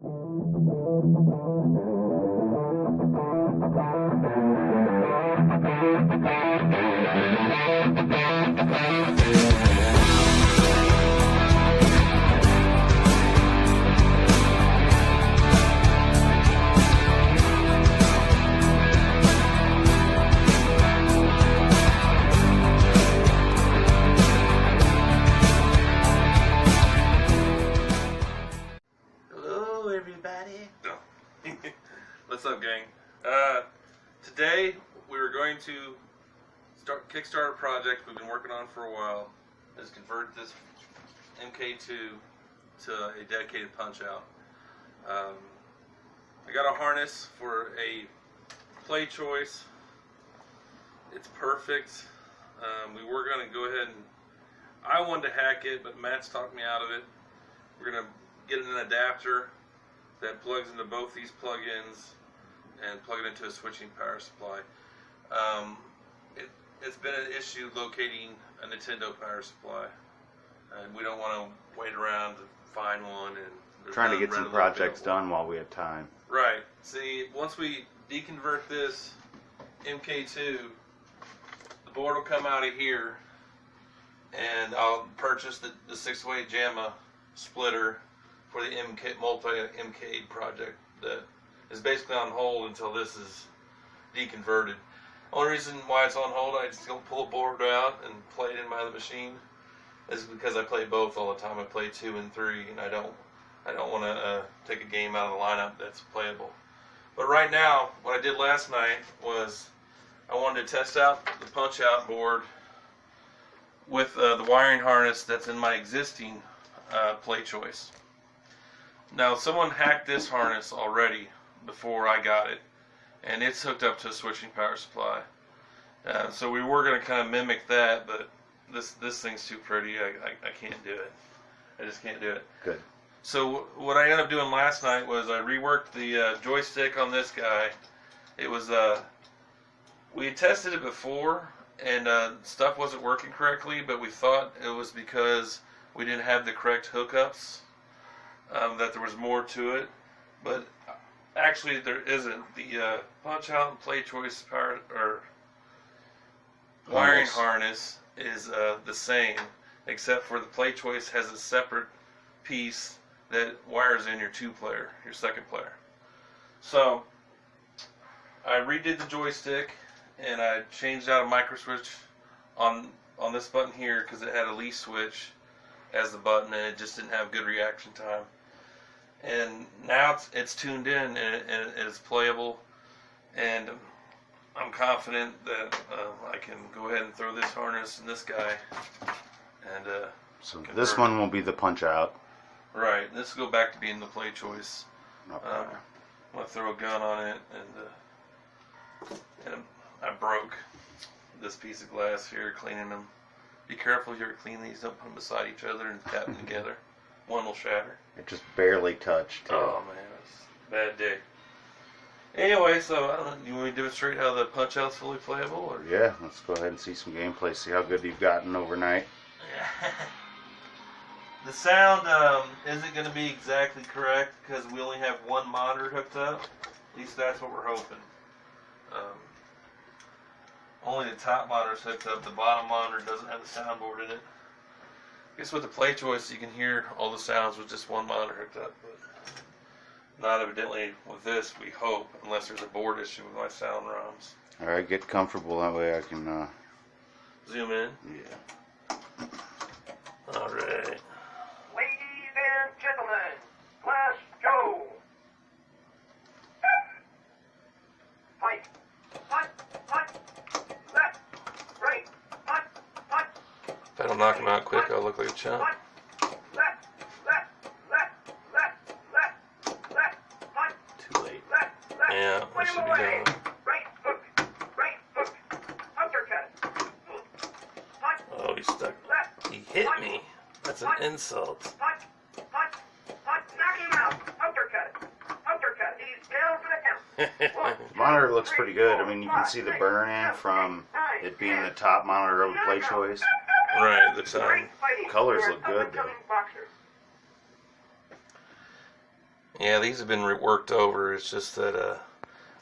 Hello, everybody. What's up, gang? Today we were going to kickstart a project we've been working on for a while. Is convert this MK2 to a dedicated Punchout. I got a harness for a play choice. It's perfect. We were going to go ahead and I wanted to hack it, but Matt's talked me out of it. We're going to get an adapter that plugs into both these plug-ins and plug it into a switching power supply. It's been an issue locating a Nintendo power supply, and we don't want to wait around to find one. And Trying to get some projects done while we have time. Right. See, once we deconvert this MK2, the board will come out of here, and I'll purchase the 608 JAMA splitter for the multi-MK project that is basically on hold until this is deconverted. Only reason why it's on hold, I just don't pull a board out and play it in my other machine, is because I play both all the time. I play 2 and 3, and I don't want to take a game out of the lineup that's playable. But right now, what I did last night was I wanted to test out the Punchout board with the wiring harness that's in my existing play choice. Now, someone hacked this harness already before I got it, and it's hooked up to a switching power supply. So we were going to kind of mimic that, but this thing's too pretty. I can't do it. I just can't do it. Good. So what I ended up doing last night was I reworked the joystick on this guy. It was we had tested it before, and stuff wasn't working correctly, but we thought it was because we didn't have the correct hookups, that there was more to it, but actually there isn't. The Punchout and play choice power or wiring harness is the same, except for the play choice has a separate piece that wires in your your second player. So I redid the joystick, and I changed out a micro switch on this button here because it had a leaf switch as the button, and it just didn't have good reaction time. And now it's tuned in, and it's playable, and I'm confident that I can go ahead and throw this harness and this guy, and so this one will be the Punchout. Right, this will go back to being the play choice. Okay. I'm gonna throw a gun on it, and I broke this piece of glass here cleaning them. Be careful if you ever clean these, don't put them beside each other and tap them together. One will shatter. It just barely touched. Oh man, it's a bad day. Anyway, so I don't know, you want me to demonstrate how the Punchout's fully playable? Or? Yeah, let's go ahead and see some gameplay, see how good you've gotten overnight. The sound isn't going to be exactly correct because we only have one monitor hooked up. At least that's what we're hoping. Only the top monitor's hooked up. The bottom monitor doesn't have the soundboard in it. I guess with the play choice, you can hear all the sounds with just one monitor hooked up. But not evidently with this, we hope, unless there's a board issue with my sound ROMs. Alright, get comfortable. That way I can... Zoom in? Yeah. Alright. Ladies and gentlemen, let's go! Fight! Punt! Punt! Left! Right! Punt! Punt! If I don't knock him out quick, I'll look like a chump. Punt! Left! Left! Left! Left! Left! Left! Punt! Too late. Left! Left! Yeah, I Put should him be away! done. Right hook! Right hook! Uppercut! Punt! Oh, he's stuck. Left! He hit me. That's an insult. Punt! Punt! Punt! Knock him out! Uppercut! Uppercut! He's down for the count! One, The monitor looks pretty good. I mean, you can see the burn-in from it being the top monitor of the play choice. Right, the time. Great fighting Colors for look good, though. up-and-coming boxer. Yeah, these have been worked over. It's just that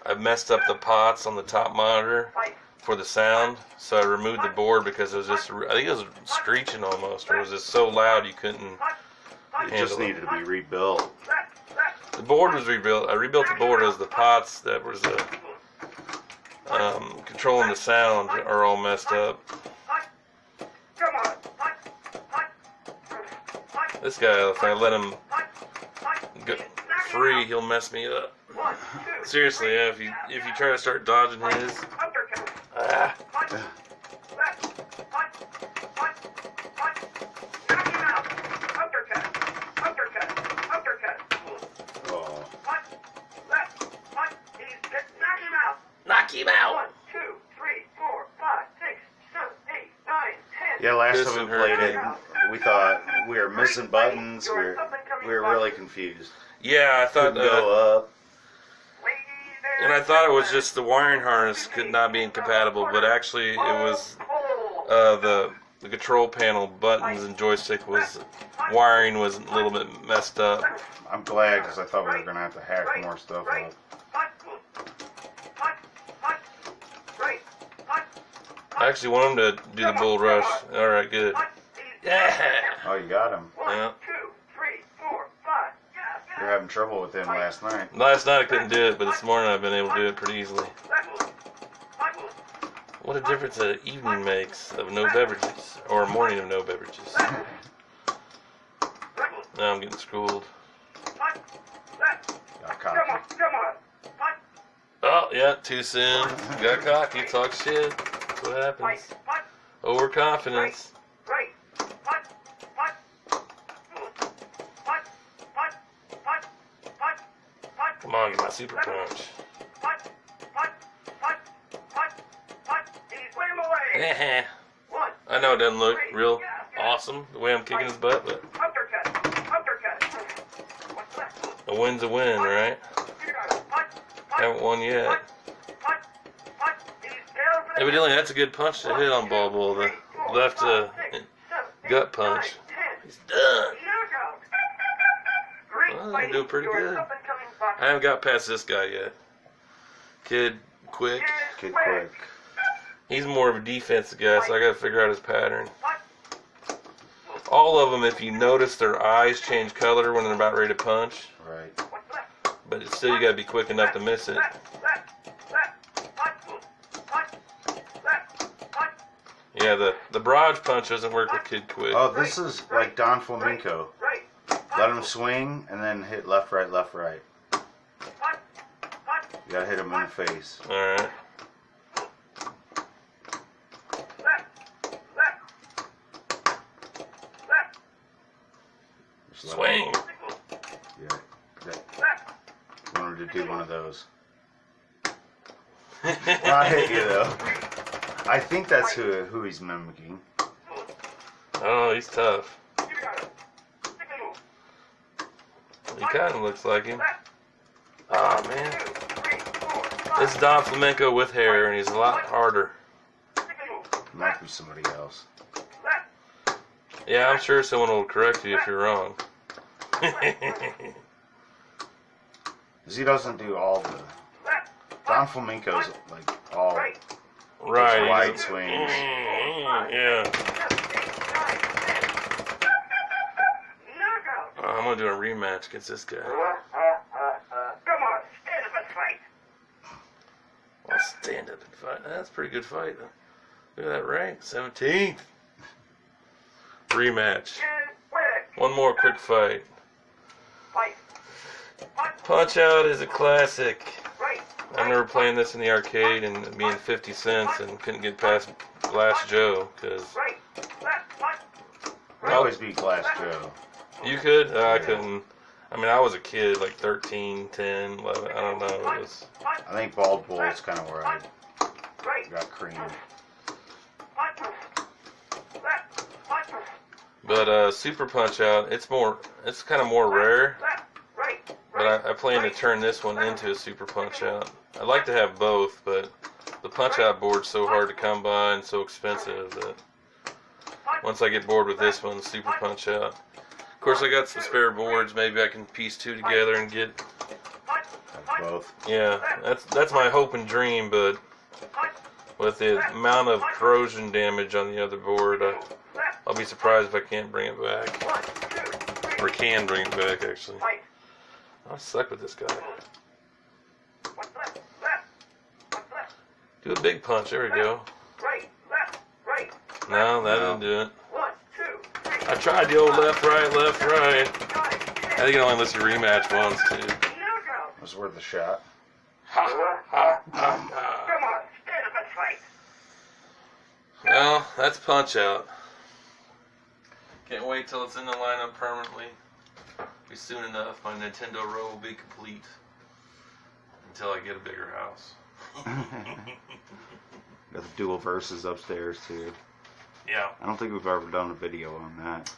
I've messed up the pots on the top monitor for the sound, so I removed the board because it was just, I think it was screeching almost, or it was just so loud you couldn't It just handle it. needed to be rebuilt. The board was rebuilt. I rebuilt the board. It was the pots that was controlling the sound are all messed up. This guy, if I let him go free, he'll mess me up. Seriously, yeah, if you try to start dodging his, ah. Oh. Knock him out. 1, 2, 3, 4, 5, 6, 7, 8, 9, 10. Yeah, last This time we one played hurt. it, we thought we were missing buttons. We were really confused. Yeah, I thought, Couldn't go up. and I thought it was just the wiring harness could not be incompatible, but actually it was the control panel buttons and joystick wiring was a little bit messed up. I'm glad because I thought we were gonna have to hack more stuff up. I actually want him to do the bull rush. All right, good. Yeah. Oh, you got him. Yeah. 2, 3, 4, 5. You're having trouble with him last night. Last night I couldn't do it, but this morning I've been able to do it pretty easily. What a difference an evening makes of no beverages, or a morning of no beverages. Now I'm getting schooled. Got cocky. Oh, yeah, too soon. Got cocky, talk shit. That's what happens. Overconfidence. Come on, get my super punch. Yeah. I know it doesn't look real awesome the way I'm kicking his butt, but a win's a win, right? Haven't won yet. Evidently, that's a good punch to hit on Ball Bull. The left gut punch. He's done. Well, I'm doing pretty good. I haven't got past this guy yet. Kid Quick. Kid Quick. He's more of a defensive guy, so I gotta figure out his pattern. All of them, if you notice, their eyes change color when they're about ready to punch. Right. But still, you gotta be quick enough to miss it. Yeah, the barrage punch doesn't work with Kid Quick. Oh, this is like Don Flamenco. Let him swing and then hit left, right, left, right. You gotta hit him in the face. Alright. Swing! Yeah. I wanted to do one of those. I hate you though. I think that's who he's mimicking. Oh, he's tough. He kind of looks like him. Oh man. This is Don Flamenco with hair, and he's a lot harder. Might be somebody else. Yeah, I'm sure someone will correct you if you're wrong. 'Cause he doesn't do all the... Don Flamenco's like all Right. wide swings. Yeah. Oh, I'm gonna do a rematch against this guy. Come on, stand up and fight. I'll stand up and fight. That's a pretty good fight. Look at that rank. 17th. Rematch. One more quick fight. Punchout is a classic. I remember playing this in the arcade and being 50 cents and couldn't get past Glass Joe because I always beat Glass Joe. you could. I couldn't. I mean, I was a kid, like 13, 10, 11. I don't know. It was. I think Bald Bull is kind of where I got creamed. But Super Punch-Out, it's kind of more rare. But I plan to turn this one into a Super Punch-Out. I'd like to have both, but the Punch-Out board's so hard to come by and so expensive that once I get bored with this one, Super Punch-Out. Of course, I got some spare boards. Maybe I can piece two together and get. Have both. Yeah, that's my hope and dream. But with the amount of corrosion damage on the other board, I'll be surprised if I can't bring it back. Or can bring it back, actually. I suck with this guy. Do a big punch. There we go. No, that didn't do it. I tried the old left, right, left, right. I think it only lets you rematch once, too. It was worth a shot. Ha, ha, ha, ha. Come on, stand up and fight. Well, that's Punchout. Can't wait till it's in the lineup permanently. Be soon enough. My Nintendo row will be complete. Until I get a bigger house. Got the dual verses upstairs too. Yeah. I don't think we've ever done a video on that.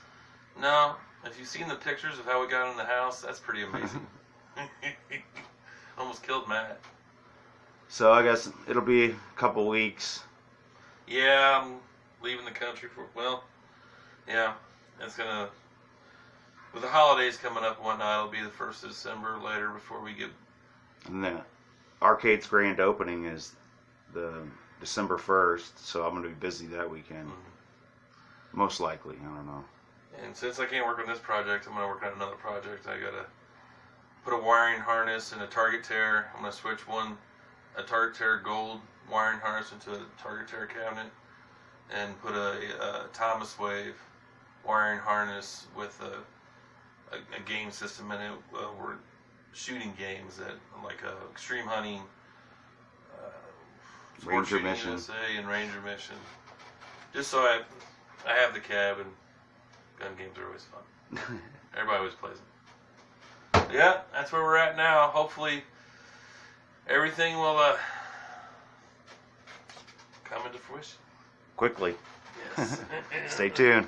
No, if you've seen the pictures of how we got in the house, that's pretty amazing. Almost killed Matt. So I guess it'll be a couple weeks. Yeah, I'm leaving the country for, well, yeah, it's gonna, with the holidays coming up and whatnot, it'll be the 1st of December later before we get. And the arcade's grand opening is the December 1st, so I'm going to be busy that weekend. Mm-hmm. Most likely, I don't know. And since I can't work on this project, I'm going to work on another project. I got to put a wiring harness and a target tear. I'm going to switch a target tear gold wiring harness into a target tear cabinet and put a Thomas Wave wiring harness with a game system in it. We're shooting games that like extreme hunting, Ranger Mission, USA, and Ranger Mission. Just so I have the cab, and gun games are always fun. Everybody always plays them. Yeah, that's where we're at now. Hopefully, everything will come into fruition. quickly. Yes. Stay tuned.